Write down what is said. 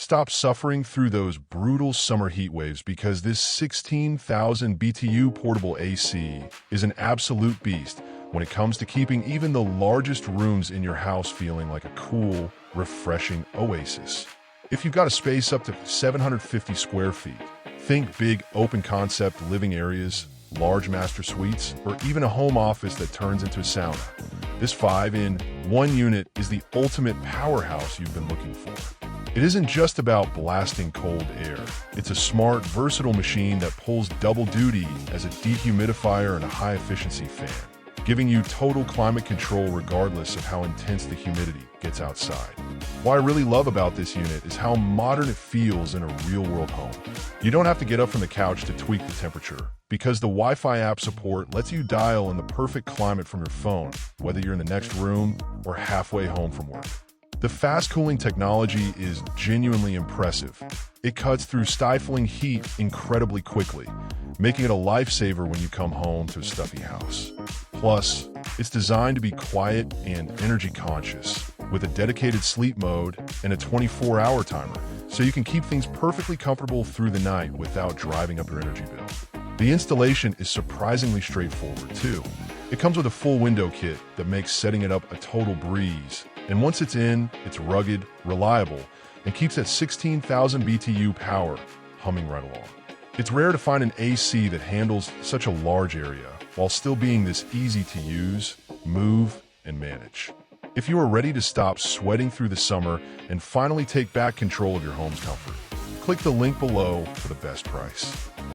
Stop suffering through those brutal summer heat waves because this 16,000 BTU portable AC is an absolute beast when it comes to keeping even the largest rooms in your house feeling like a cool, refreshing oasis. If you've got a space up to 750 square feet, think big open concept living areas, large master suites, or even a home office that turns into a sauna. This 5-in-1 unit is the ultimate powerhouse you've been looking for. It isn't just about blasting cold air. It's a smart, versatile machine that pulls double duty as a dehumidifier and a high-efficiency fan, giving you total climate control regardless of how intense the humidity gets outside. What I really love about this unit is how modern it feels in a real-world home. You don't have to get up from the couch to tweak the temperature, because the Wi-Fi app support lets you dial in the perfect climate from your phone, whether you're in the next room or halfway home from work. The fast cooling technology is genuinely impressive. It cuts through stifling heat incredibly quickly, making it a lifesaver when you come home to a stuffy house. Plus, it's designed to be quiet and energy conscious, with a dedicated sleep mode and a 24-hour timer, so you can keep things perfectly comfortable through the night without driving up your energy bill. The installation is surprisingly straightforward, too. It comes with a full window kit that makes setting it up a total breeze, and once it's in, it's rugged, reliable, and keeps that 16,000 BTU power humming right along. It's rare to find an AC that handles such a large area while still being this easy to use, move, and manage. If you are ready to stop sweating through the summer and finally take back control of your home's comfort, click the link below for the best price.